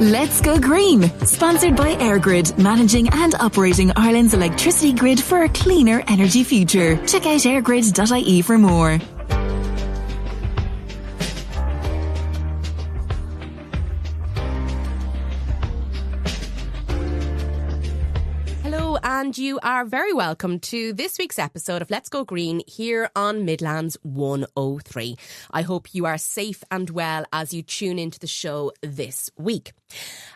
Let's Go Green, sponsored by EirGrid, managing and operating Ireland's electricity grid for a cleaner energy future. Check out airgrid.ie for more. And you are very welcome to this week's episode of Let's Go Green here on Midlands 103. I hope you are safe and well as you tune into the show this week.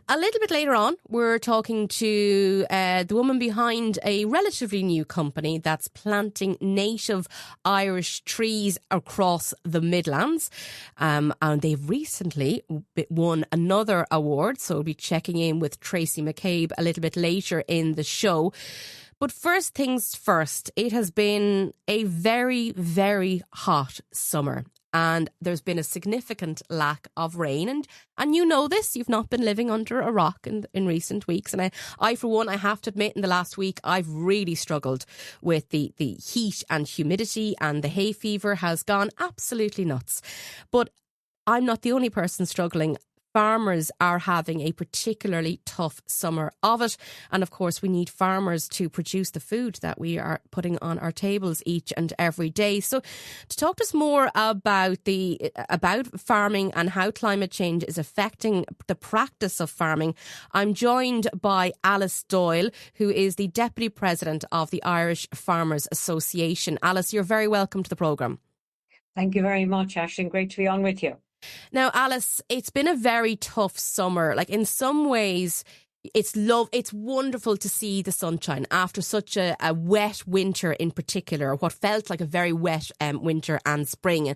A little bit later on, we're talking to the woman behind a relatively new company that's planting native Irish trees across the Midlands. And they've recently won another award, so we'll be checking in with Tracy McCabe a little bit later in the show. But first things first, it has been a very, very hot summer. And there's been a significant lack of rain. And you know this, you've not been living under a rock in recent weeks. And I, for one, I have to admit in the last week, I've really struggled with the heat and humidity, and the hay fever has gone absolutely nuts. But I'm not the only person struggling. Farmers are having a particularly tough summer of it. And of course, we need farmers to produce the food that we are putting on our tables each and every day. So to talk to us more about farming and how climate change is affecting the practice of farming, I'm joined by Alice Doyle, who is the Deputy President of the Irish Farmers Association. Alice, you're very welcome to the programme. Thank you very much, Aisling. Great to be on with you. Now, Alice, it's been a very tough summer. Like, in some ways, it's wonderful to see the sunshine after such a wet winter, in particular, what felt like a very wet winter and spring.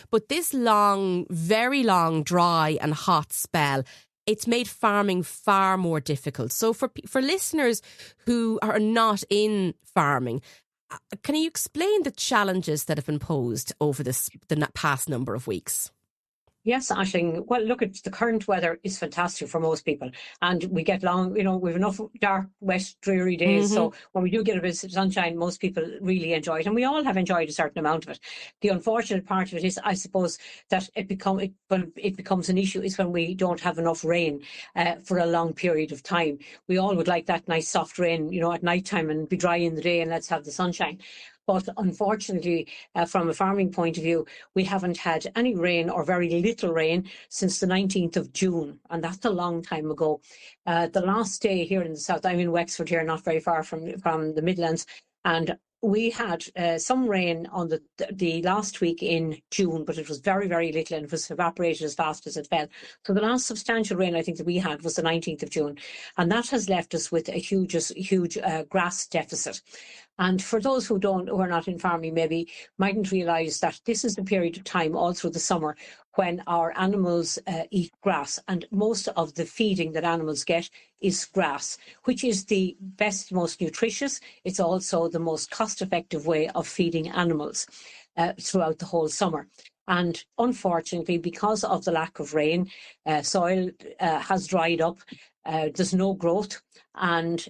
But this very long, dry and hot spell, it's made farming far more difficult. So for listeners who are not in farming, can you explain the challenges that have been posed over the past number of weeks? Yes, Aisling. Well, look, the current weather is fantastic for most people. And we get long, we have enough dark, wet, dreary days. Mm-hmm. So when we do get a bit of sunshine, most people really enjoy it. And we all have enjoyed a certain amount of it. The unfortunate part of it is, I suppose, that it becomes an issue is when we don't have enough rain for a long period of time. We all would like that nice soft rain, at night time and be dry in the day and let's have the sunshine. But unfortunately, from a farming point of view, we haven't had any rain or very little rain since the 19th of June. And that's a long time ago. The last day here in the south, I'm in Wexford here, not very far from the Midlands. And we had some rain on the last week in June, but it was very, very little and it was evaporated as fast as it fell. So the last substantial rain I think that we had was the 19th of June. And that has left us with a huge grass deficit. And for those who are not in farming, maybe mightn't realise that this is the period of time all through the summer when our animals eat grass. And most of the feeding that animals get is grass, which is the best, most nutritious. It's also the most cost-effective way of feeding animals throughout the whole summer. And unfortunately, because of the lack of rain, soil has dried up. There's no growth, and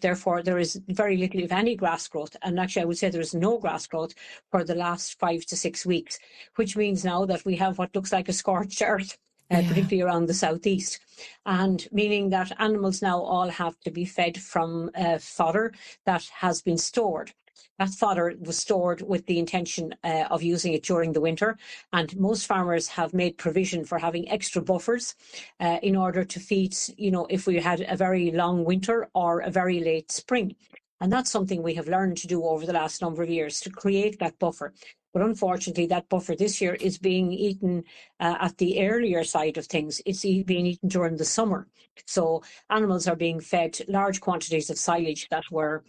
therefore, there is very little, if any, grass growth. And actually, I would say there is no grass growth for the last 5 to 6 weeks, which means now that we have what looks like a scorched earth, particularly around the southeast. And meaning that animals now all have to be fed from fodder that has been stored. That fodder was stored with the intention of using it during the winter. And most farmers have made provision for having extra buffers in order to feed, if we had a very long winter or a very late spring. And that's something we have learned to do over the last number of years, to create that buffer. But unfortunately, that buffer this year is being eaten at the earlier side of things. It's being eaten during the summer. So animals are being fed large quantities of silage that were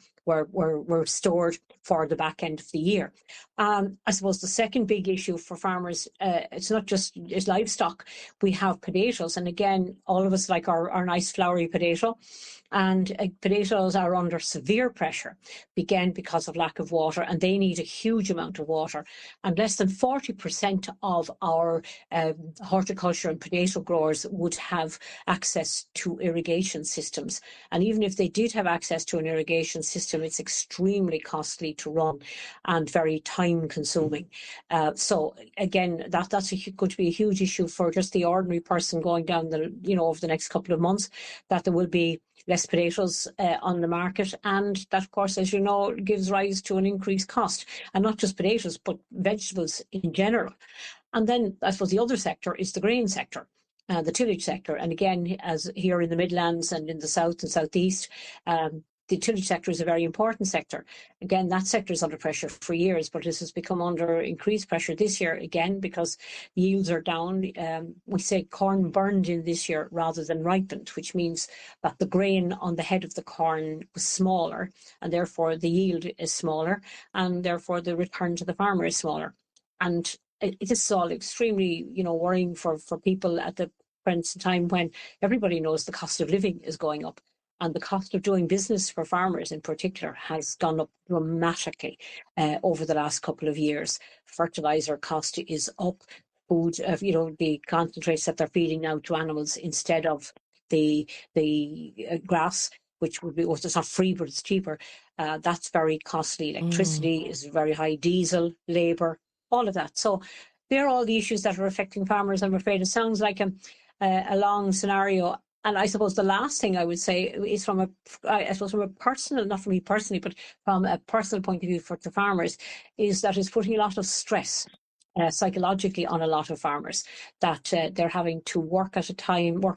stored for the back end of the year. I suppose the second big issue for farmers, it's not just livestock. We have potatoes. And again, all of us like our nice flowery potato. And potatoes are under severe pressure, again, because of lack of water, and they need a huge amount of water. And less than 40% of our horticulture and potato growers would have access to irrigation systems. And even if they did have access to an irrigation system, system. It's extremely costly to run and very time consuming. So again, that's going to be a huge issue for just the ordinary person going down over the next couple of months, that there will be less potatoes on the market, and that, of course, as you know, gives rise to an increased cost, and not just potatoes but vegetables in general. And then I suppose the other sector is the grain sector, the tillage sector. And again, as here in the Midlands and in the south and southeast, the tillage sector is a very important sector. Again, that sector is under pressure for years, but this has become under increased pressure this year again because yields are down. We say corn burned in this year rather than ripened, which means that the grain on the head of the corn was smaller, and therefore the yield is smaller, and therefore the return to the farmer is smaller. And it is all extremely, worrying for people at the present time when everybody knows the cost of living is going up. And the cost of doing business for farmers in particular has gone up dramatically over the last couple of years. Fertilizer cost is up. Food, the concentrates that they're feeding now to animals instead of the grass, which would be, it's not free, but it's cheaper. That's very costly. Electricity is very high, diesel, labour, all of that. So they're all the issues that are affecting farmers, I'm afraid. It sounds like a long scenario. And I suppose the last thing I would say is from a personal, not from me personally, but from a personal point of view for the farmers, is that it's putting a lot of stress psychologically on a lot of farmers, that they're having to work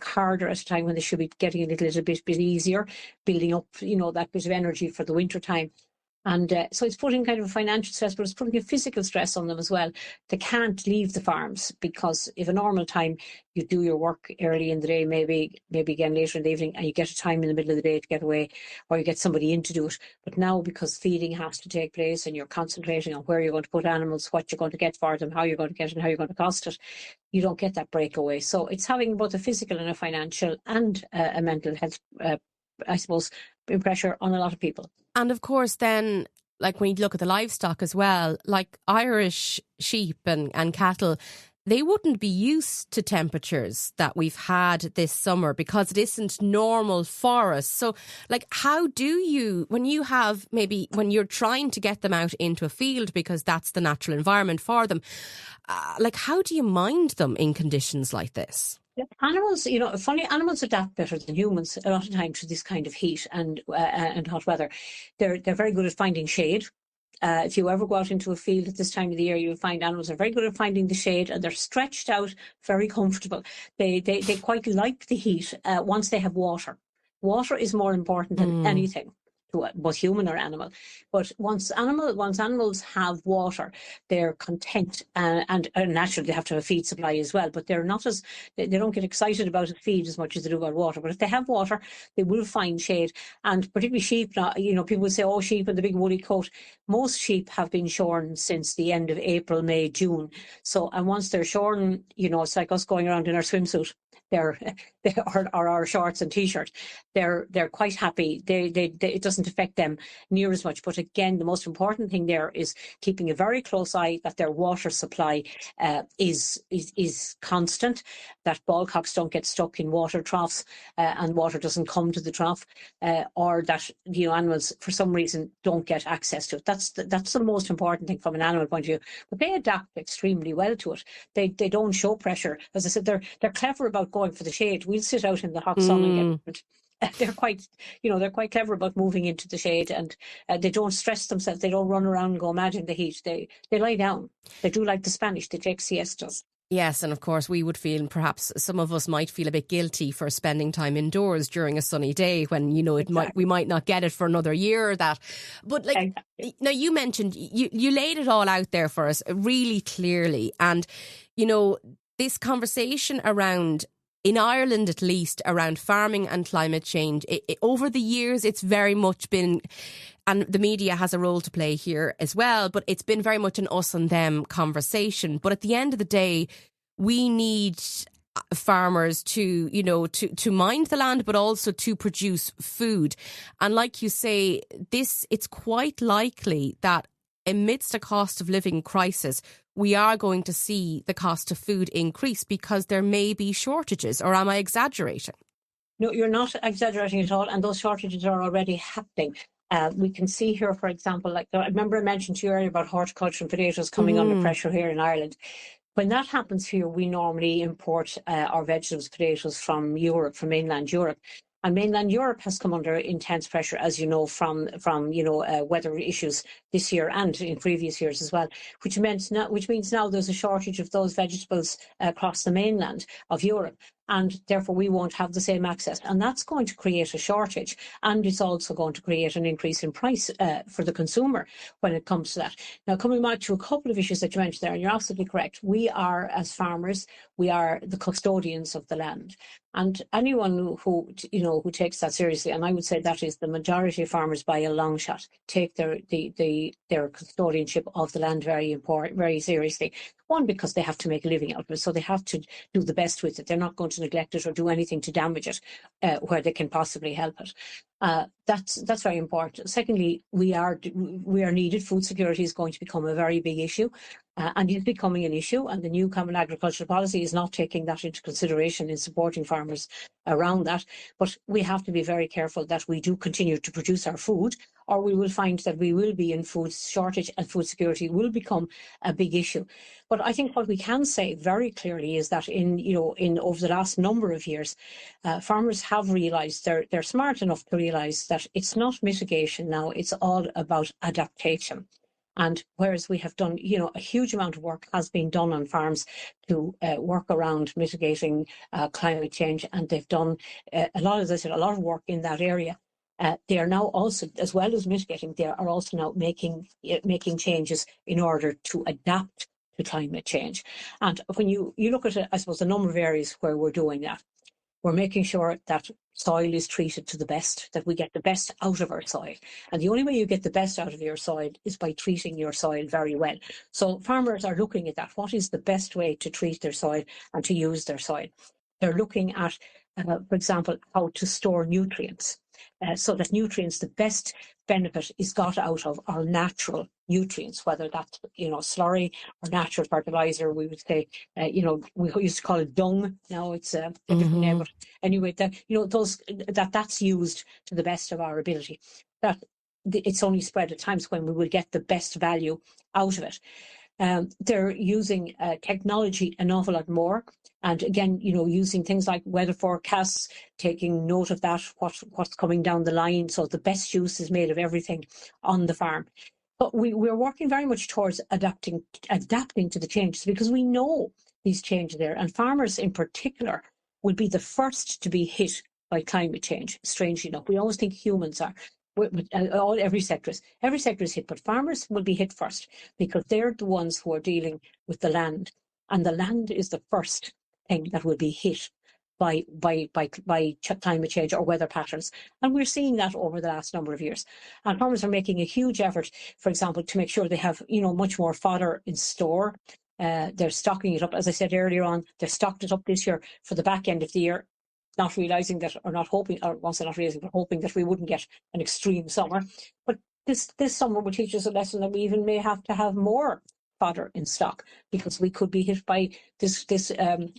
harder at a time when they should be getting a little bit easier, building up, that bit of energy for the winter time. And so it's putting kind of a financial stress, but it's putting a physical stress on them as well. They can't leave the farms, because if a normal time you do your work early in the day, maybe again later in the evening, and you get a time in the middle of the day to get away, or you get somebody in to do it. But now, because feeding has to take place and you're concentrating on where you're going to put animals, what you're going to get for them, how you're going to get it, and how you're going to cost it, you don't get that breakaway. So it's having both a physical and a financial and a mental health, I suppose, pressure on a lot of people. And of course, then, like when you look at the livestock as well, like Irish sheep and cattle, they wouldn't be used to temperatures that we've had this summer because it isn't normal for us. So, like, how do you, when you're trying to get them out into a field because that's the natural environment for them, how do you mind them in conditions like this? Animals, animals adapt better than humans a lot of times to this kind of heat and hot weather. They're very good at finding shade. If you ever go out into a field at this time of the year, you'll find animals are very good at finding the shade, and they're stretched out, very comfortable. They quite like the heat once they have water. Water is more important than anything to both human or animal. But once animals have water, they're content, and naturally they have to have a feed supply as well. But they're not they don't get excited about a feed as much as they do about water. But if they have water, they will find shade. And particularly sheep, people will say, "Oh, sheep and the big woolly coat." Most sheep have been shorn since the end of April, May, June. So, and once they're shorn, it's like us going around in our swimsuit. Or our shorts and t-shirt. They're quite happy. It doesn't affect them near as much. But again, the most important thing there is keeping a very close eye that their water supply is constant, that ballcocks don't get stuck in water troughs and water doesn't come to the trough, or that animals for some reason don't get access to it. That's the most important thing from an animal point of view. But they adapt extremely well to it. They don't show pressure. As I said, they're clever about going for the shade. We'll sit out in the hot sun and get. They're quite clever about moving into the shade, and they don't stress themselves. They don't run around and go mad in the heat. They lie down. They do like the Spanish. They take siestas. Yes, and of course we would feel, perhaps some of us might feel a bit guilty for spending time indoors during a sunny day when, we might not get it for another year or that. But now you mentioned, you laid it all out there for us really clearly. And, this conversation around, in Ireland at least, around farming and climate change, over the years it's very much been, and the media has a role to play here as well, but it's been very much an us and them conversation. But at the end of the day, we need farmers to mind the land, but also to produce food. And like you say, it's quite likely that amidst a cost of living crisis, we are going to see the cost of food increase because there may be shortages. Or am I exaggerating? No, you're not exaggerating at all. And those shortages are already happening. We can see here, for example, like I remember I mentioned to you earlier about horticulture and potatoes coming under pressure here in Ireland. When that happens here, we normally import our vegetables, potatoes from Europe, from mainland Europe. And mainland Europe has come under intense pressure, as you know, from weather issues this year and in previous years as well, which means now there's a shortage of those vegetables across the mainland of Europe. And therefore, we won't have the same access. And that's going to create a shortage. And it's also going to create an increase in price for the consumer when it comes to that. Now, coming back to a couple of issues that you mentioned there, and you're absolutely correct. We are, as farmers, we are the custodians of the land. And anyone who takes that seriously, and I would say that is the majority of farmers by a long shot, take their custodianship of the land very seriously. One, because they have to make a living out of it, so they have to do the best with it. They're not going to neglect it or do anything to damage it where they can possibly help it. That's very important. Secondly, we are needed. Food security is going to become a very big issue, and is becoming an issue. And the new Common Agricultural Policy is not taking that into consideration in supporting farmers around that. But we have to be very careful that we do continue to produce our food, or we will find that we will be in food shortage and food security will become a big issue. But I think what we can say very clearly is that in over the last number of years, farmers have realised they're smart enough to realise that it's not mitigation now; it's all about adaptation. And whereas we have done, a huge amount of work has been done on farms to work around mitigating climate change, and they've done a lot of work in that area. They are now also, as well as mitigating, they are also now making changes in order to adapt to climate change. And when you look at it, I suppose, a number of areas where we're doing that, we're making sure that soil is treated to the best, that we get the best out of our soil. And the only way you get the best out of your soil is by treating your soil very well. So farmers are looking at that. What is the best way to treat their soil and to use their soil? They're looking at, for example, how to store nutrients. So that nutrients, the best benefit is got out of our natural nutrients, whether that's slurry or natural fertilizer. We would say, we used to call it dung. Now it's a different name. But anyway, that's used to the best of our ability. That it's only spread at times when we will get the best value out of it. They're using technology an awful lot more. And again, using things like weather forecasts, taking note of that, what's coming down the line. So the best use is made of everything on the farm. But we're working very much towards adapting to the changes, because we know these changes there. And farmers in particular will be the first to be hit by climate change, strangely enough. We always think humans are. Every sector is hit, but farmers will be hit first, because they're the ones who are dealing with the land, and the land is the first thing that will be hit by climate change or weather patterns. And we're seeing that over the last number of years. And farmers are making a huge effort, for example, to make sure they have much more fodder in store. They're stocking it up. As I said earlier on, they've stocked it up this year for the back end of the year, not realising that, or not hoping, or also not realising, but hoping that we wouldn't get an extreme summer. But this summer will teach us a lesson that we even may have to have more fodder in stock, because we could be hit by this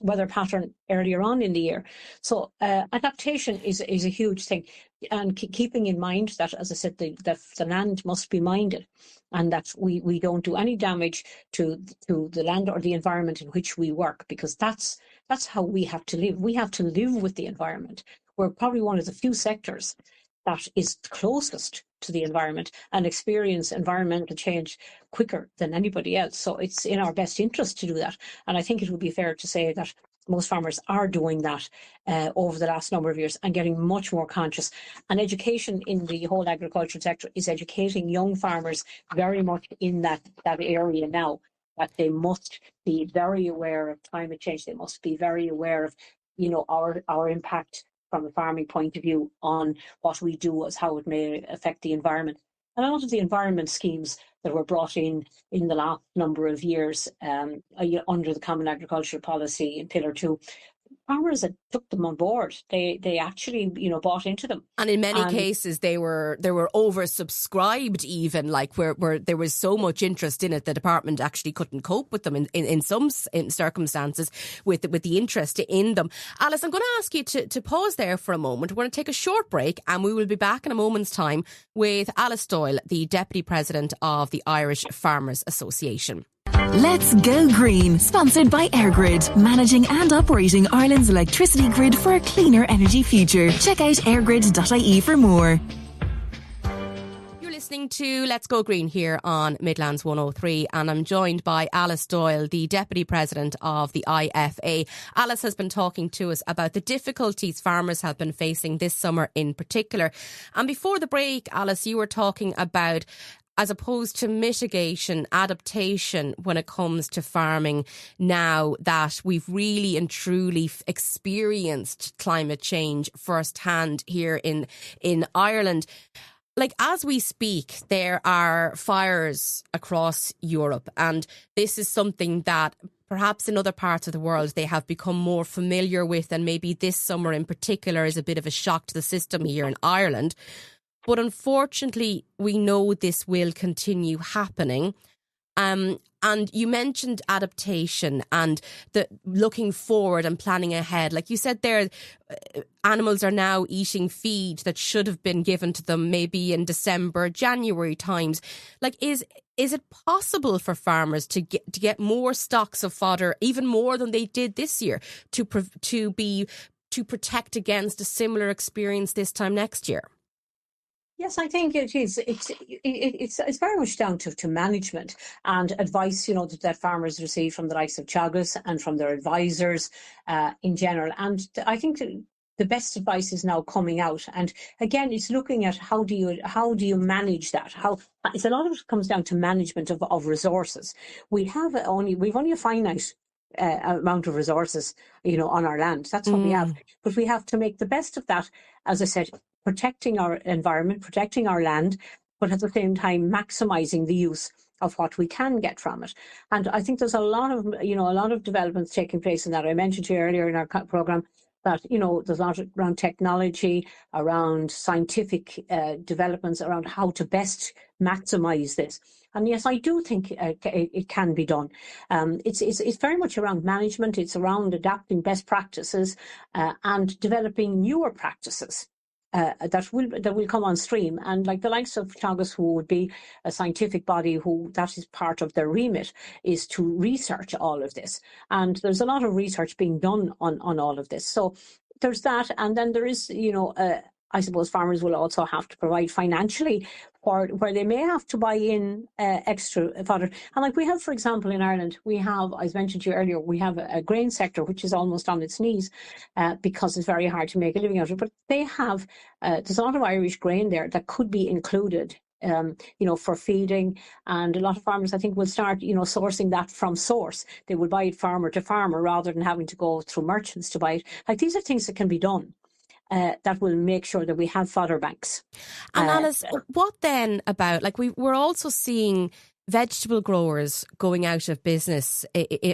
weather pattern earlier on in the year. So adaptation is a huge thing, and keeping in mind that, as I said, the land must be minded, and that we don't do any damage to the land or the environment in which we work, because that's how we have to live. We have to live with the environment. We're probably one of the few sectors that is closest to the environment and experience environmental change quicker than anybody else. So it's in our best interest to do that. And I think it would be fair to say that most farmers are doing that over the last number of years and getting much more conscious. And education in the whole agricultural sector is educating young farmers very much in that area now, that they must be very aware of climate change. They must be very aware of, our impact from a farming point of view on what we do, as how it may affect the environment. And a lot of the environment schemes that were brought in the last number of years under the Common Agricultural Policy in Pillar 2, farmers that took them on board. They actually, bought into them. And in many cases, they were oversubscribed, even, like where there was so much interest in it, the department actually couldn't cope with them in some circumstances with the interest in them. Alice, I'm going to ask you to pause there for a moment. We're going to take a short break, and we will be back in a moment's time with Alice Doyle, the Deputy President of the Irish Farmers Association. Let's go green, sponsored by EirGrid, managing and operating Ireland's electricity grid for a cleaner energy future. Check out airgrid.ie for more. You're listening to Let's Go Green here on Midlands 103, and I'm joined by Alice Doyle, the Deputy President of the IFA. Alice has been talking to us about the difficulties farmers have been facing this summer in particular. And before the break, Alice, you were talking about, as opposed to mitigation, adaptation when it comes to farming, now that we've really and truly experienced climate change firsthand here in Ireland. Like, as we speak, there are fires across Europe, and this is something that perhaps in other parts of the world they have become more familiar with, and maybe this summer in particular is a bit of a shock to the system here in Ireland. But unfortunately, we know this will continue happening. And you mentioned adaptation and the looking forward and planning ahead. Like you said there, animals are now eating feed that should have been given to them maybe in December, January times. Like, is it possible for farmers to get more stocks of fodder, even more than they did this year, to protect against a similar experience this time next year? Yes, I think it is. It's very much down to management and advice, that farmers receive from the likes of Teagasc and from their advisors in general. And I think the best advice is now coming out. And again, it's looking at how do you manage that? It's a lot of it comes down to management of resources. We've only a finite amount of resources, on our land. That's what we have. But we have to make the best of that, as I said, protecting our environment, protecting our land, but at the same time maximising the use of what we can get from it. And I think there's a lot of developments taking place in that. I mentioned to you earlier in our programme that, there's a lot around technology, around scientific developments, around how to best maximise this. And yes, I do think it can be done. It's very much around management. It's around adapting best practices and developing newer practices that will come on stream. And like the likes of Teagasc, who would be a scientific body, who that is part of their remit, is to research all of this. And there's a lot of research being done on all of this. So there's that. And then there is, I suppose farmers will also have to provide financially for where they may have to buy in extra fodder. And like we have, for example, in Ireland, we have, as mentioned to you earlier, we have a grain sector which is almost on its knees because it's very hard to make a living out of it. But they have, there's a lot of Irish grain there that could be included, for feeding. And a lot of farmers, I think, will start, sourcing that from source. They will buy it farmer to farmer rather than having to go through merchants to buy it. Like, these are things that can be done. That will make sure that we have fodder banks. And Alice, what then about, like, we're also seeing vegetable growers going out of business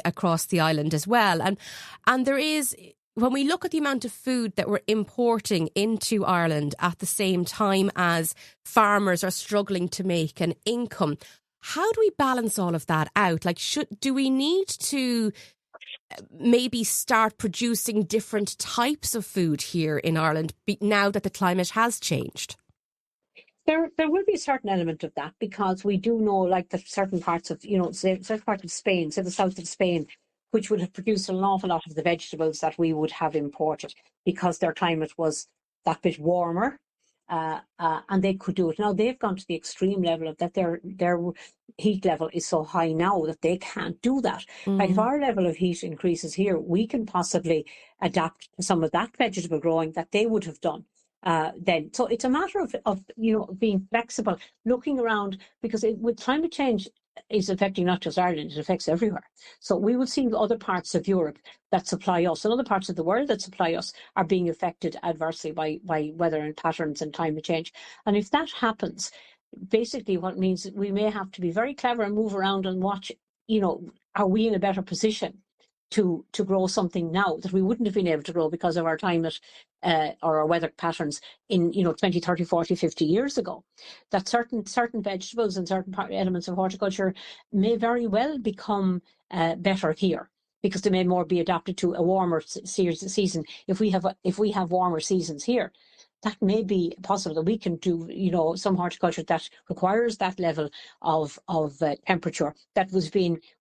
across the island as well. And there is, when we look at the amount of food that we're importing into Ireland at the same time as farmers are struggling to make an income, how do we balance all of that out? Like, do we need to maybe start producing different types of food here in Ireland now that the climate has changed? There will be a certain element of that, because we do know, like, the certain parts of, certain parts of Spain, say the south of Spain, which would have produced an awful lot of the vegetables that we would have imported because their climate was that bit warmer. And they could do it. Now they've gone to the extreme level of that their heat level is so high now that they can't do that. Like, if our level of heat increases here, we can possibly adapt to some of that vegetable growing that they would have done then. So it's a matter of being flexible, looking around, because with climate change is affecting not just Ireland, it affects everywhere. So we will see other parts of Europe that supply us and other parts of the world that supply us are being affected adversely by weather and patterns and climate change. And if that happens, basically what it means is we may have to be very clever and move around and watch, are we in a better position to grow something now that we wouldn't have been able to grow because of our climate or our weather patterns in 20, 30, 40, 50 years ago. That certain vegetables and certain elements of horticulture may very well become better here, because they may more be adapted to a warmer season. If we have warmer seasons here, that may be possible that we can do, some horticulture that requires that level of temperature that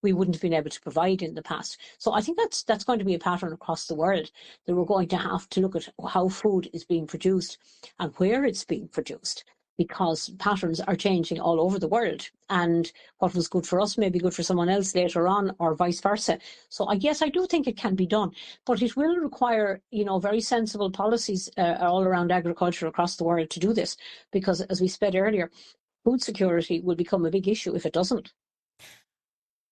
we wouldn't have been able to provide in the past. So I think that's going to be a pattern across the world, that we're going to have to look at how food is being produced and where it's being produced, because patterns are changing all over the world, and what was good for us may be good for someone else later on, or vice versa. So I do think it can be done, but it will require, very sensible policies all around agriculture across the world to do this, because as we said earlier, food security will become a big issue if it doesn't.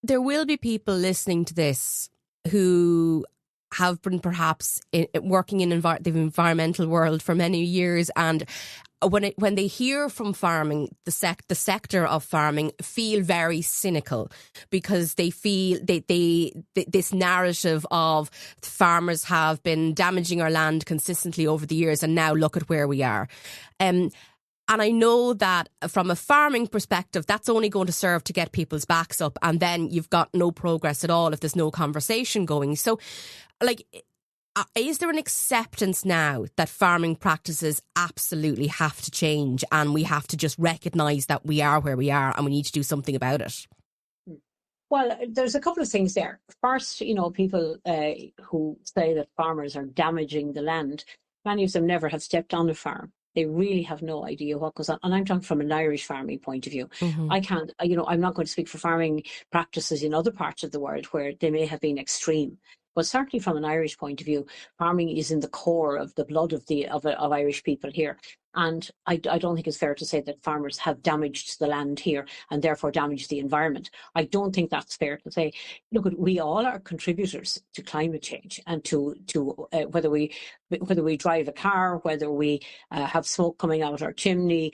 There will be people listening to this who have been perhaps working in the environmental world for many years, and when they hear from farming, the sector of farming, feel very cynical, because they feel this narrative of farmers have been damaging our land consistently over the years, and now look at where we are. And I know that from a farming perspective, that's only going to serve to get people's backs up, and then you've got no progress at all if there's no conversation going. So, is there an acceptance now that farming practices absolutely have to change, and we have to just recognise that we are where we are and we need to do something about it? Well, there's a couple of things there. First, people who say that farmers are damaging the land, many of them never have stepped on a farm. They really have no idea what goes on. And I'm talking from an Irish farming point of view. Mm-hmm. I can't, I'm not going to speak for farming practices in other parts of the world where they may have been extreme. But certainly from an Irish point of view, farming is in the core of the blood of Irish people here. And I don't think it's fair to say that farmers have damaged the land here and therefore damaged the environment. I don't think that's fair to say. Look, we all are contributors to climate change, and to whether we drive a car, whether we have smoke coming out our chimney,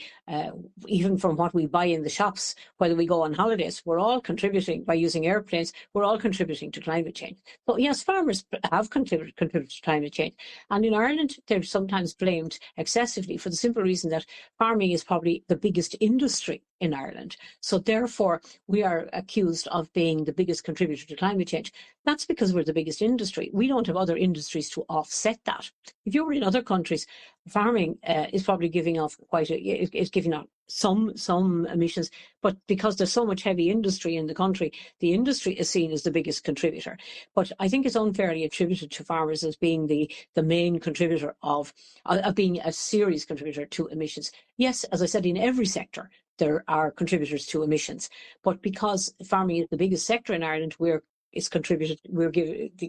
even from what we buy in the shops, whether we go on holidays, we're all contributing by using airplanes. We're all contributing to climate change. So yes, farmers have contributed to climate change, and in Ireland they're sometimes blamed excessively for the simple reason that farming is probably the biggest industry in Ireland. So therefore, we are accused of being the biggest contributor to climate change. That's because we're the biggest industry. We don't have other industries to offset that. If you were in other countries, farming is probably giving off some emissions, but because there's so much heavy industry in the country, the industry is seen as the biggest contributor. But I think it's unfairly attributed to farmers as being the main contributor of being a serious contributor to emissions. Yes, as I said, in every sector there are contributors to emissions, but because farming is the biggest sector in Ireland, the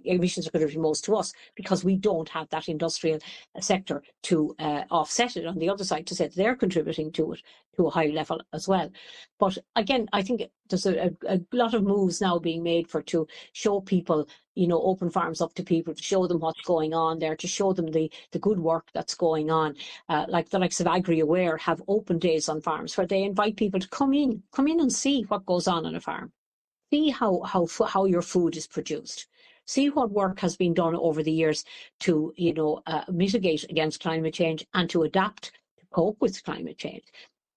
emissions are contributing most to us, because we don't have that industrial sector to offset it on the other side, to say they're contributing to it to a high level as well. But again, I think there's a lot of moves now being made to show people, open farms up to people, to show them what's going on there, to show them the good work that's going on. Like the likes of AgriAware have open days on farms where they invite people to come in and see what goes on a farm. See how your food is produced. See what work has been done over the years to mitigate against climate change and to adapt to cope with climate change.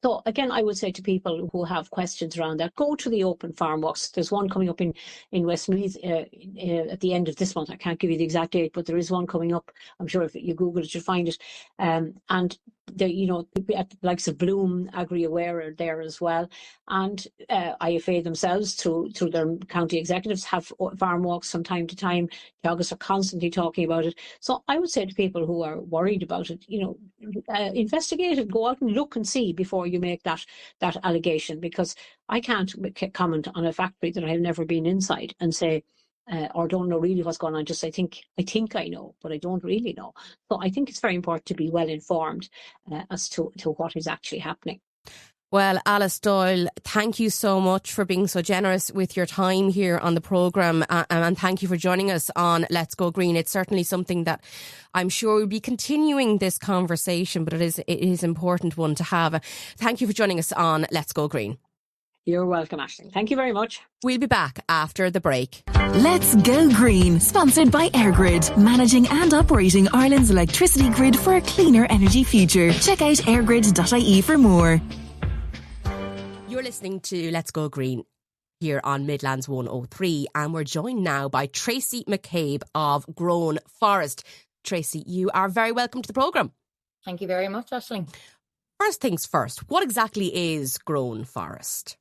So again, I would say to people who have questions around that, go to the open farm walks. There's one coming up in Westmeath at the end of this month. I can't give you the exact date, but there is one coming up. I'm sure if you Google it, you'll find it. And the likes of Bloom, AgriAware are there as well, and IFA themselves through their county executives have farm walks from time to time. Teagasc are constantly talking about it. So I would say to people who are worried about it, investigate it, go out and look and see before you make that allegation, because I can't comment on a factory that I've never been inside and say, or don't know really what's going on. Just I think I know, but I don't really know. So I think it's very important to be well informed as to what is actually happening. Well, Alice Doyle, thank you so much for being so generous with your time here on the programme, and thank you for joining us on Let's Go Green. It's certainly something that I'm sure we'll be continuing this conversation, but it is an important one to have. Thank you for joining us on Let's Go Green. You're welcome, Aisling. Thank you very much. We'll be back after the break. Let's Go Green, sponsored by EirGrid, managing and operating Ireland's electricity grid for a cleaner energy future. Check out airgrid.ie for more. You're listening to Let's Go Green here on Midlands 103, and we're joined now by Tracy McCabe of Grown Forest. Tracy, you are very welcome to the programme. Thank you very much, Aisling. First things first, what exactly is Grown Forest?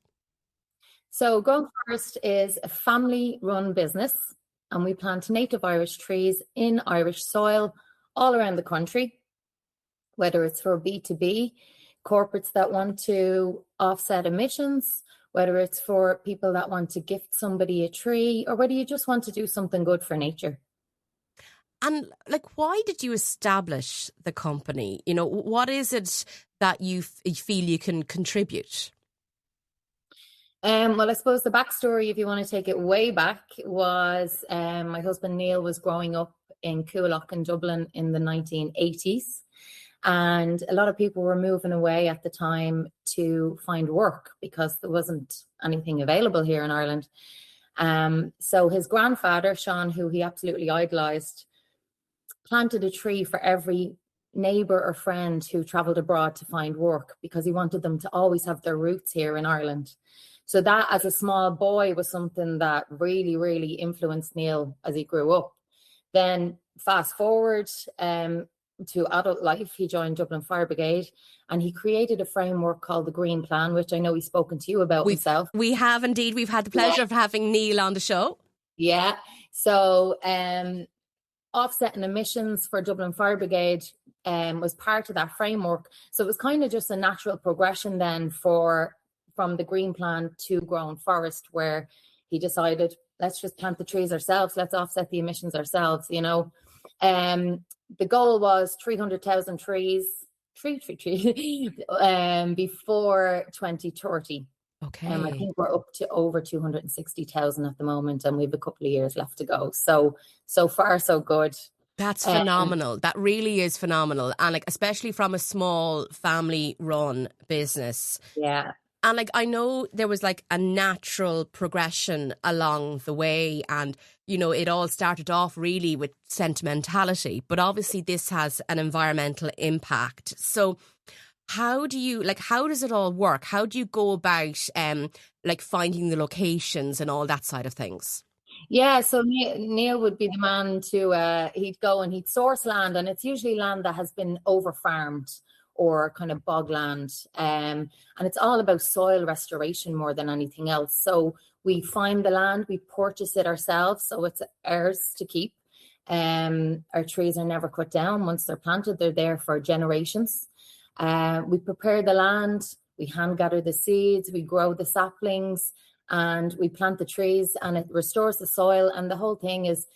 So Grown Forest is a family-run business, and we plant native Irish trees in Irish soil all around the country, whether it's for B2B, corporates that want to offset emissions, whether it's for people that want to gift somebody a tree, or whether you just want to do something good for nature. And why did you establish the company? You know, what is it that you feel you can contribute? Well, I suppose the backstory, if you want to take it way back, was my husband Neil was growing up in Coolock in Dublin in the 1980s. And a lot of people were moving away at the time to find work because there wasn't anything available here in Ireland. So his grandfather, Sean, who he absolutely idolised, planted a tree for every neighbour or friend who travelled abroad to find work because he wanted them to always have their roots here in Ireland. So that, as a small boy, was something that really, really influenced Neil as he grew up. Then fast forward to adult life, he joined Dublin Fire Brigade and he created a framework called the Green Plan, which I know he's spoken to you about himself. We have indeed. We've had the pleasure of having Neil on the show. Yeah. So offsetting emissions for Dublin Fire Brigade was part of that framework. So it was kind of just a natural progression then from the Green Plan to Grown Forest, where he decided, let's just plant the trees ourselves. Let's offset the emissions ourselves, you know. The goal was 300,000 trees before 2030. Okay. I think we're up to over 260,000 at the moment, and we have a couple of years left to go. So far, so good. That's phenomenal. That really is phenomenal. And especially from a small family-run business. Yeah. And I know there was a natural progression along the way, and you know it all started off really with sentimentality, but obviously this has an environmental impact. So how does it all work? How do you go about finding the locations and all that side of things? Yeah, so Neil would be the man to he'd go and he'd source land, and it's usually land that has been over farmed or kind of bogland. And it's all about soil restoration more than anything else. So we find the land, we purchase it ourselves, so it's ours to keep. Our trees are never cut down. Once they're planted, they're there for generations. We prepare the land, we hand gather the seeds, we grow the saplings, and we plant the trees, and it restores the soil. And the whole thing is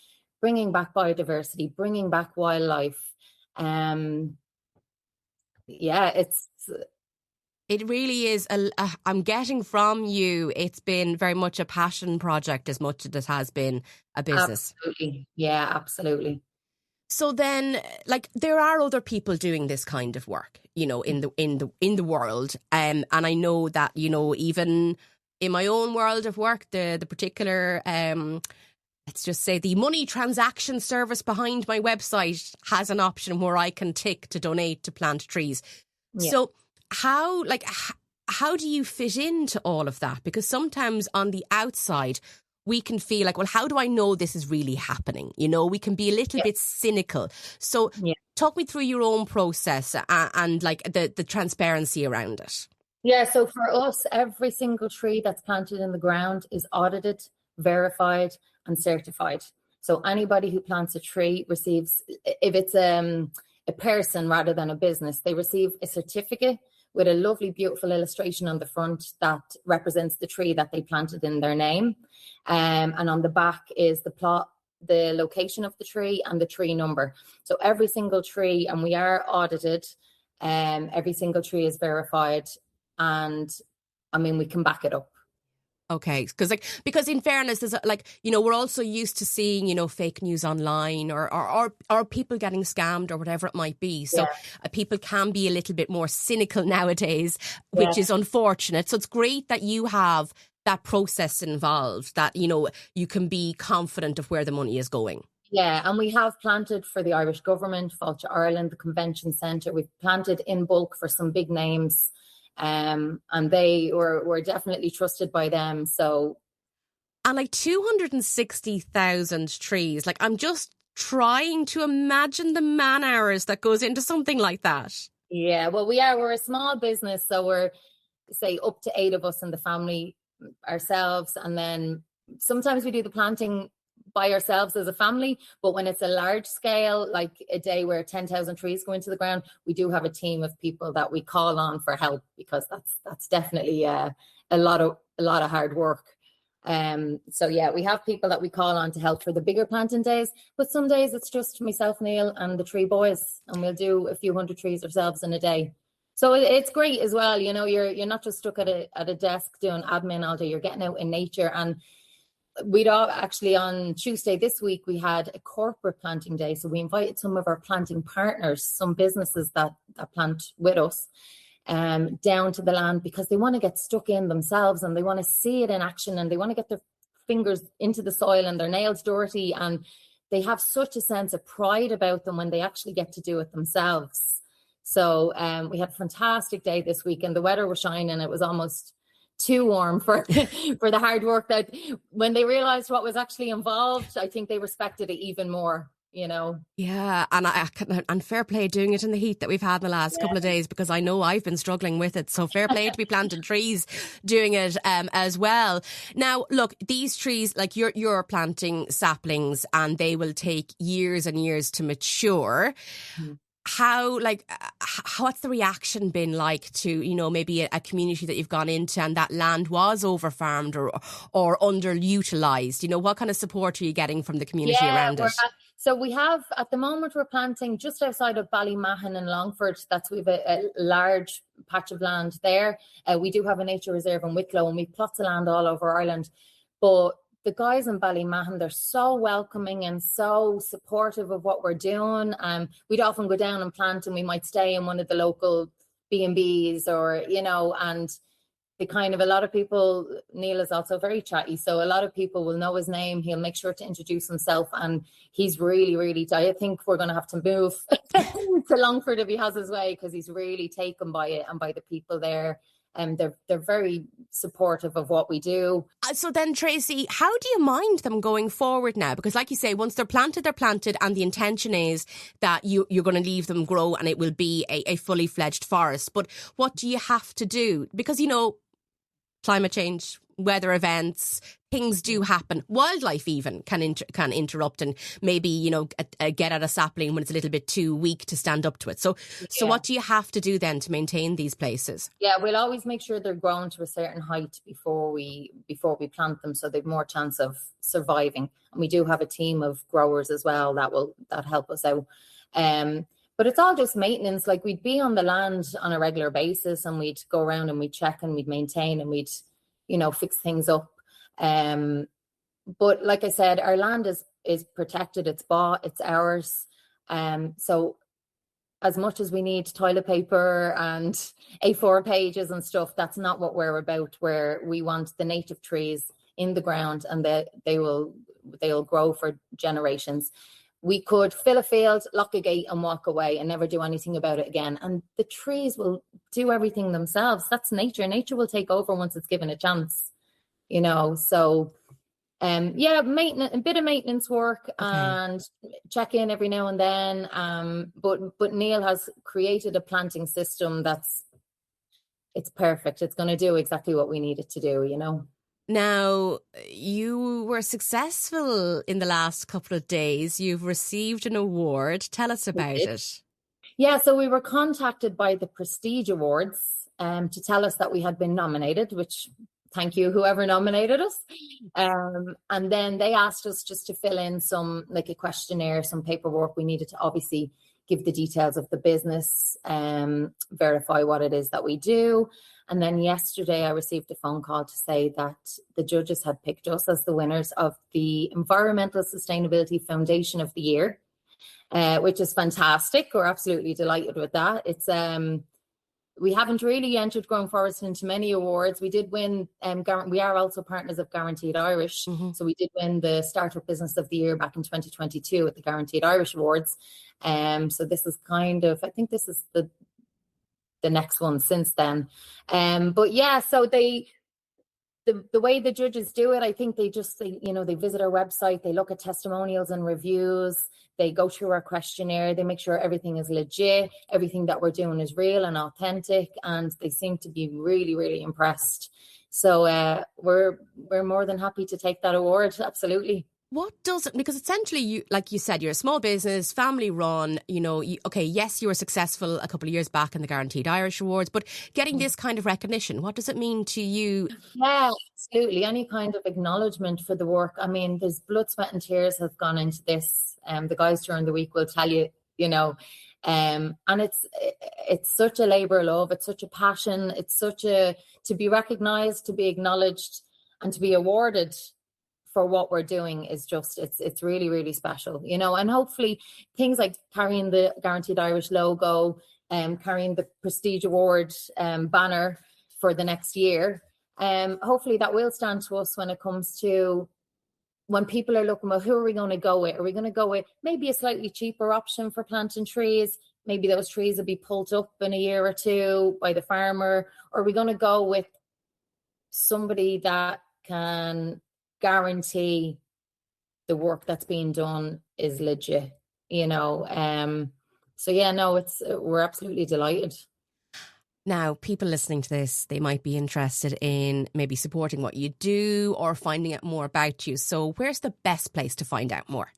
bringing back biodiversity, bringing back wildlife. It really is. I'm getting from you, it's been very much a passion project as much as it has been a business. Absolutely. Yeah, absolutely. So then, there are other people doing this kind of work, you know, in the world, and I know that, you know, even in my own world of work, the particular let's just say the money transaction service behind my website has an option where I can tick to donate to plant trees. Yeah. So how do you fit into all of that? Because sometimes on the outside, we can feel well, how do I know this is really happening? You know, we can be a little bit cynical. So talk me through your own process and the transparency around it. Yeah, so for us, every single tree that's planted in the ground is audited, verified and certified. So anybody who plants a tree receives, if it's a person rather than a business, they receive a certificate with a lovely, beautiful illustration on the front that represents the tree that they planted in their name. And on the back is the plot, the location of the tree and the tree number. So every single tree, and we are audited, every single tree is verified, and I mean, we can back it up. Okay, because in fairness, there's we're also used to seeing fake news online or people getting scammed or whatever it might be. So people can be a little bit more cynical nowadays, which is unfortunate. So it's great that you have that process involved, that you can be confident of where the money is going. Yeah, and we have planted for the Irish government, Fáilte Ireland, the Convention Centre. We've planted in bulk for some big names. And they were definitely trusted by them. So, and 260,000 trees. I'm just trying to imagine the man hours that goes into something like that. Yeah, well, we're a small business, so we're say up to 8 of us in the family ourselves, and then sometimes we do the planting by ourselves as a family, but when it's a large scale, like a day where 10,000 trees go into the ground, we do have a team of people that we call on for help, because that's definitely a lot of hard work. So yeah, we have people that we call on to help for the bigger planting days, but some days it's just myself, Neil, and the tree boys, and we'll do a few hundred trees ourselves in a day. So it's great as well. You're not just stuck at a desk doing admin all day. You're getting out in nature. And we'd all actually, on Tuesday this week, we had a corporate planting day. So we invited some of our planting partners, some businesses that plant with us, down to the land, because they want to get stuck in themselves and they want to see it in action, and they want to get their fingers into the soil and their nails dirty. And they have such a sense of pride about them when they actually get to do it themselves. So we had a fantastic day this week, and the weather was shining. It was almost too warm for the hard work. That when they realized what was actually involved, I think they respected it even more. Yeah, and fair play doing it in the heat that we've had in the last couple of days, because I know I've been struggling with it. So fair play to be planting trees doing it as well. Now, look, these trees, you're planting saplings, and they will take years and years to mature. What's the reaction been like to, maybe a community that you've gone into and that land was over-farmed or underutilised? What kind of support are you getting from the community around it? So we have, at the moment, we're planting just outside of Ballymahan in Longford. We've a large patch of land there. We do have a nature reserve in Wicklow, and we've plots of land all over Ireland. But the guys in Ballymahan, they're so welcoming and so supportive of what we're doing. We'd often go down and plant, and we might stay in one of the local B&Bs and a lot of people, Neil is also very chatty, so a lot of people will know his name. He'll make sure to introduce himself, and he's really, really, I think we're going to have to move to Longford if he has his way, because he's really taken by it and by the people there. And they're very supportive of what we do. So then, Tracy, how do you mind them going forward now? Because like you say, once they're planted, and the intention is that you're going to leave them grow and it will be a fully fledged forest. But what do you have to do? Because, climate change, weather events, things do happen. Wildlife even can interrupt and maybe, get at a sapling when it's a little bit too weak to stand up to it. So what do you have to do then to maintain these places? Yeah, we'll always make sure they're grown to a certain height before we plant them, so they've more chance of surviving. And we do have a team of growers as well that help us out. But it's all just maintenance. We'd be on the land on a regular basis, and we'd go around and we'd check and we'd maintain and we'd, fix things up. But like I said, our land is protected. It's bought. It's ours. So as much as we need toilet paper and A4 pages and stuff, that's not what we're about. Where we want the native trees in the ground, and they'll grow for generations. We could fill a field, lock a gate and walk away and never do anything about it again. And the trees will do everything themselves. That's nature. Nature will take over once it's given a chance, So, maintenance, a bit of maintenance work, and check in every now and then. But Neil has created a planting system it's perfect. It's going to do exactly what we need it to do, Now, you were successful in the last couple of days. You've received an award. Tell us about it. Yeah, so we were contacted by the Prestige Awards to tell us that we had been nominated, which thank you, whoever nominated us. And then they asked us just to fill in some, a questionnaire, some paperwork. We needed to obviously give the details of the business, verify what it is that we do. And then yesterday I received a phone call to say that the judges had picked us as the winners of the Environmental Sustainability Foundation of the Year, which is fantastic. We're absolutely delighted with that. It's we haven't really entered Growing Forest into many awards. We did win, we are also partners of Guaranteed Irish. So we did win the Startup Business of the Year back in 2022 at the Guaranteed Irish Awards. So this is kind of, I think this is the next one since then. But yeah, so the way the judges do it, I think they visit our website, they look at testimonials and reviews, they go through our questionnaire, they make sure everything is legit, everything that we're doing is real and authentic, and they seem to be really, really impressed. So we're more than happy to take that award, absolutely. What does it, because essentially, you, like you said, you're a small business, family run, yes, you were successful a couple of years back in the Guaranteed Irish Awards, but getting this kind of recognition, what does it mean to you? Yeah, absolutely. Any kind of acknowledgement for the work. I mean, there's blood, sweat and tears have gone into this. The guys during the week will tell you, and it's such a labour of love. It's such a passion. It's to be recognised, to be acknowledged and to be awarded for what we're doing is just, it's really, really special, and hopefully things like carrying the Guaranteed Irish logo, carrying the Prestige Award banner for the next year, hopefully that will stand to us when it comes to when people are looking, well, who are we going to go with? Are we going to go with maybe a slightly cheaper option for planting trees? Maybe those trees will be pulled up in a year or two by the farmer. Or are we going to go with somebody that can guarantee the work that's being done is legit, so yeah, no, we're absolutely delighted. Now, people listening to this, they might be interested in maybe supporting what you do or finding out more about you. So where's the best place to find out more?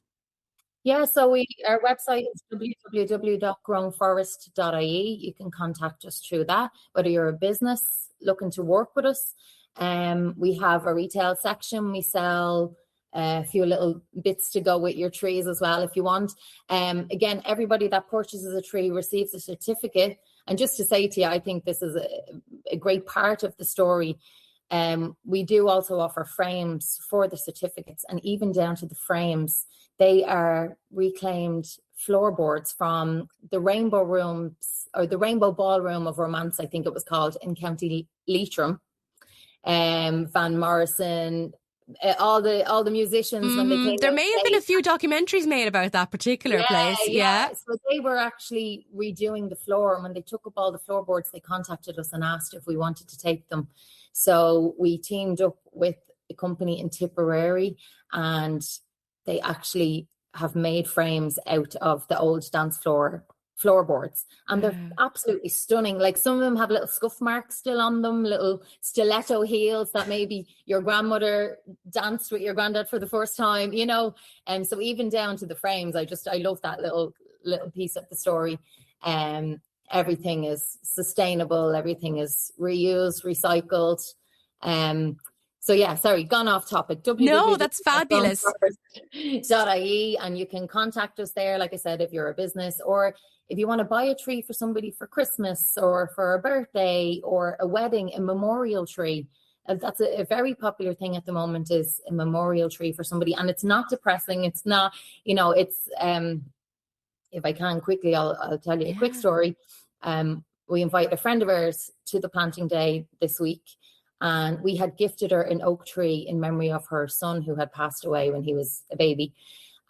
Yeah, so our website is www.growingforest.ie. You can contact us through that, whether you're a business looking to work with us. We have a retail section. We sell a few little bits to go with your trees as well if you want. Again, everybody that purchases a tree receives a certificate. And just to say to you, I think this is a great part of the story. We do also offer frames for the certificates, and even down to the frames, they are reclaimed floorboards from the Rainbow Rooms, or the Rainbow Ballroom of Romance, I think it was called, in County Leitrim. Van Morrison, all the musicians when they came. There may have been a few documentaries made about that particular place. Yeah. So they were actually redoing the floor, and when they took up all the floorboards, they contacted us and asked if we wanted to take them. So we teamed up with a company in Tipperary, and they actually have made frames out of the old dance floorboards, and they're absolutely stunning. Like, some of them have little scuff marks still on them, little stiletto heels that maybe your grandmother danced with your granddad for the first time, and so even down to the frames, I love that little piece of the story. Everything is sustainable, everything is reused, recycled. So yeah, sorry, gone off topic. No, that's fabulous. .ie, and you can contact us there, like I said, if you're a business, or if you want to buy a tree for somebody for Christmas or for a birthday or a wedding, a memorial tree. That's a very popular thing at the moment, is a memorial tree for somebody. And it's not depressing. It's not, it's, if I can quickly, I'll tell you a quick story. We invite a friend of ours to the planting day this week, and we had gifted her an oak tree in memory of her son who had passed away when he was a baby.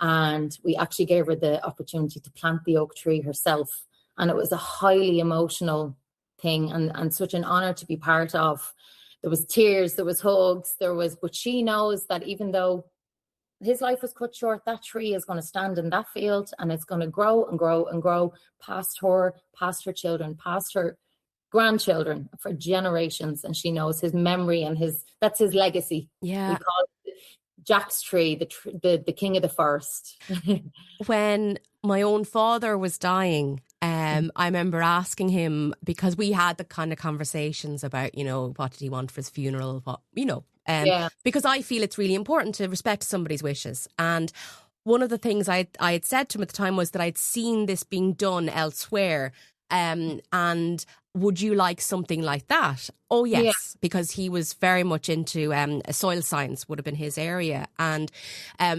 And we actually gave her the opportunity to plant the oak tree herself. And it was a highly emotional thing, and such an honor to be part of. There was tears, there was hugs, but she knows that even though his life was cut short, that tree is going to stand in that field, and it's going to grow and grow and grow past her children, past her grandchildren, for generations. And she knows his memory and that's his legacy. Yeah. We call it Jack's tree, the king of the forest. When my own father was dying, I remember asking him, because we had the kind of conversations about, what did he want for his funeral, because I feel it's really important to respect somebody's wishes. And one of the things I had said to him at the time was that I'd seen this being done elsewhere. And would you like something like that? Oh, yes, Yeah. because he was very much into soil science, would have been his area. And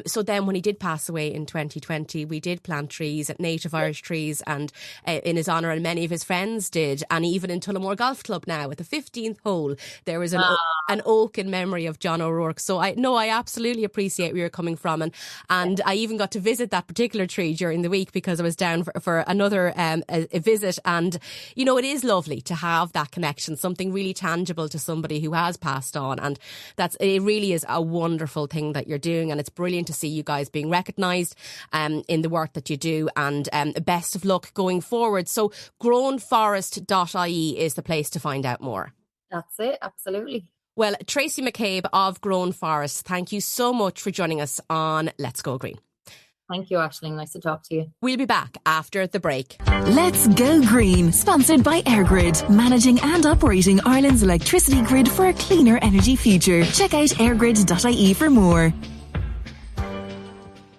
so then when he did pass away in 2020, we did plant trees, native Irish trees, and in his honour, and many of his friends did. And even in Tullamore Golf Club now, at the 15th hole, there was an oak in memory of John O'Rourke. So I absolutely appreciate where you're coming from. And I even got to visit that particular tree during the week because I was down for another a visit. And, you know, it is lovely to have that connection, something really tangible to somebody who has passed on. And it really is a wonderful thing that you're doing. And it's brilliant to see you guys being recognised in the work that you do. And best of luck going forward. So grownforest.ie is the place to find out more. That's it. Absolutely. Well, Tracy McCabe of Grown Forest, thank you so much for joining us on Let's Go Green. Thank you, Aisling. Nice to talk to you. We'll be back after the break. Let's Go Green, sponsored by EirGrid, managing and operating Ireland's electricity grid for a cleaner energy future. Check out airgrid.ie for more.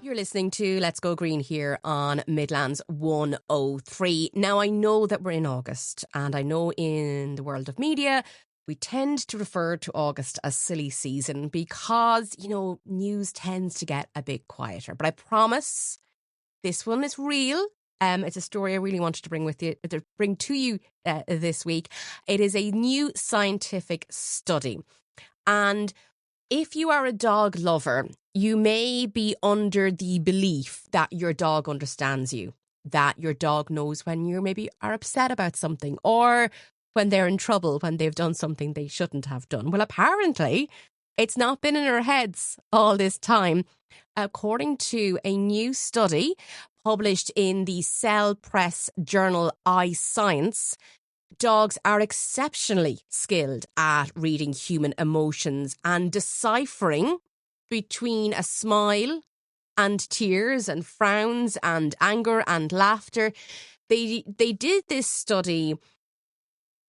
You're listening to Let's Go Green here on Midlands 103. Now, I know that we're in August, and I know in the world of media, we tend to refer to August as silly season because, you know, news tends to get a bit quieter. But I promise this one is real. It's a story I really wanted to bring to you this week. It is a new scientific study. And if you are a dog lover, you may be under the belief that your dog understands you, that your dog knows when you maybe are upset about something or when they're in trouble, when they've done something they shouldn't have done. Well, apparently, it's not been in our heads all this time. According to a new study published in the Cell Press journal iScience, dogs are exceptionally skilled at reading human emotions and deciphering between a smile and tears and frowns and anger and laughter. They did this study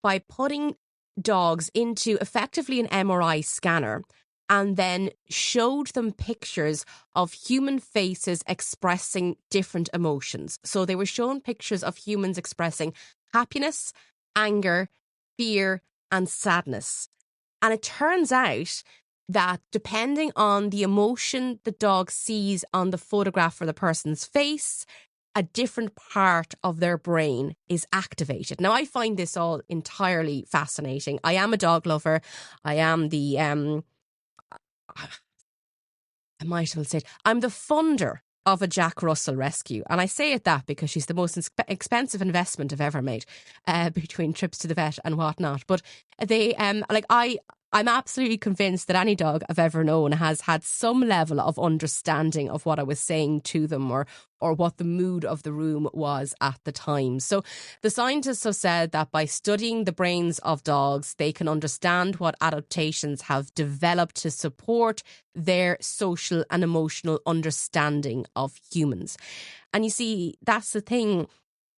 by putting dogs into effectively an MRI scanner and then showed them pictures of human faces expressing different emotions. So they were shown pictures of humans expressing happiness, anger, fear, and sadness. And it turns out that depending on the emotion the dog sees on the photograph or the person's face, a different part of their brain is activated. Now, I find this all entirely fascinating. I am a dog lover. I am I might as well say it, I'm the funder of a Jack Russell rescue. And I say it that because she's the most expensive investment I've ever made, between trips to the vet and whatnot. But they, I'm absolutely convinced that any dog I've ever known has had some level of understanding of what I was saying to them or what the mood of the room was at the time. So the scientists have said that by studying the brains of dogs, they can understand what adaptations have developed to support their social and emotional understanding of humans. And you see, that's the thing.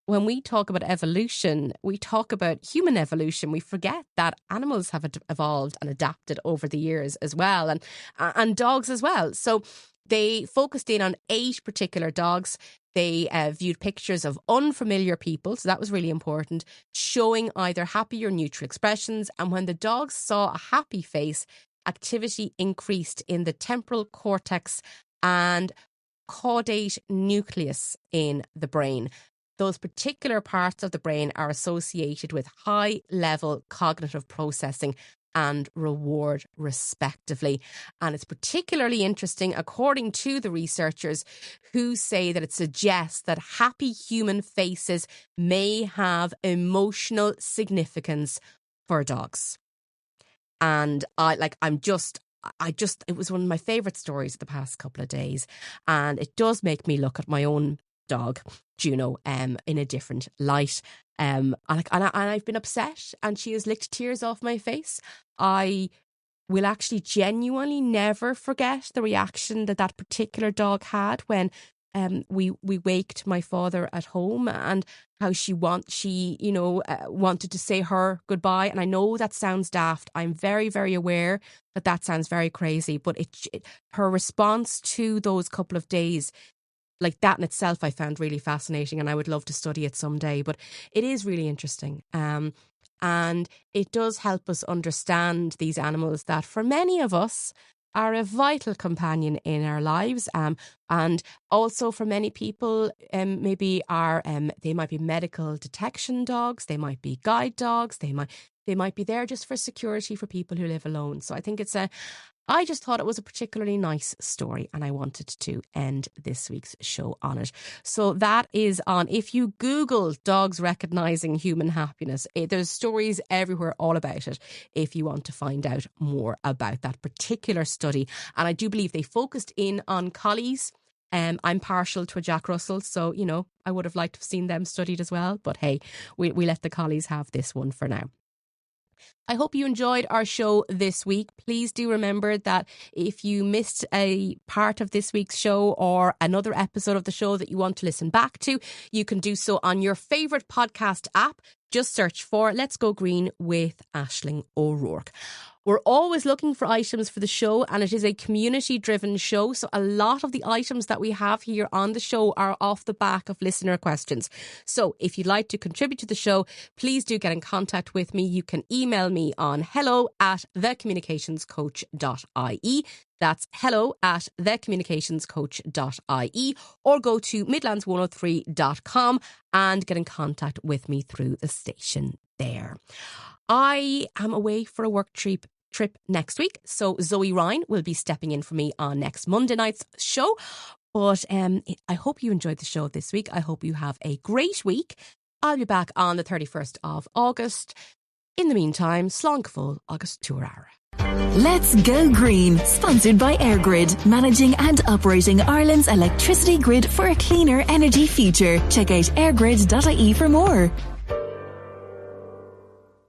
When we talk about evolution, we talk about human evolution. We forget that animals have evolved and adapted over the years as well, and dogs as well. So they focused in on 8 particular dogs. They viewed pictures of unfamiliar people, so that was really important, showing either happy or neutral expressions. And when the dogs saw a happy face, activity increased in the temporal cortex and caudate nucleus in the brain. Those particular parts of the brain are associated with high-level cognitive processing and reward, respectively. And it's particularly interesting, according to the researchers, who say that it suggests that happy human faces may have emotional significance for dogs. And it was one of my favourite stories of the past couple of days. And it does make me look at my own dog, Juno, in a different light. And I've been upset, and she has licked tears off my face. I will actually genuinely never forget the reaction that particular dog had when we waked my father at home, and how she wanted to say her goodbye. And I know that sounds daft. I'm very, very aware that sounds very crazy, but her response to those couple of days, like that in itself, I found really fascinating, and I would love to study it someday. But it is really interesting. And it does help us understand these animals that for many of us are a vital companion in our lives. And also for many people, maybe they might be medical detection dogs, they might be guide dogs, they might be there just for security for people who live alone. So I think I just thought it was a particularly nice story, and I wanted to end this week's show on it. So that is on, if you Google dogs recognising human happiness, there's stories everywhere all about it if you want to find out more about that particular study. And I do believe they focused in on collies. I'm partial to a Jack Russell, so, I would have liked to have seen them studied as well. But hey, we let the collies have this one for now. I hope you enjoyed our show this week. Please do remember that if you missed a part of this week's show or another episode of the show that you want to listen back to, you can do so on your favourite podcast app. Just search for Let's Go Green with Aisling O'Rourke. We're always looking for items for the show, and it is a community-driven show. So a lot of the items that we have here on the show are off the back of listener questions. So if you'd like to contribute to the show, please do get in contact with me. You can email me on hello@thecommunicationscoach.ie. That's hello@thecommunicationscoach.ie, or go to midlands103.com and get in contact with me through the station there. I am away for a work trip next week, so Zoe Ryan will be stepping in for me on next Monday night's show. But I hope you enjoyed the show this week. I hope you have a great week. I'll be back on the 31st of August. In the meantime, slán go fóill agus túrara. Let's Go Green, sponsored by EirGrid, managing and operating Ireland's electricity grid for a cleaner energy future. Check out airgrid.ie for more.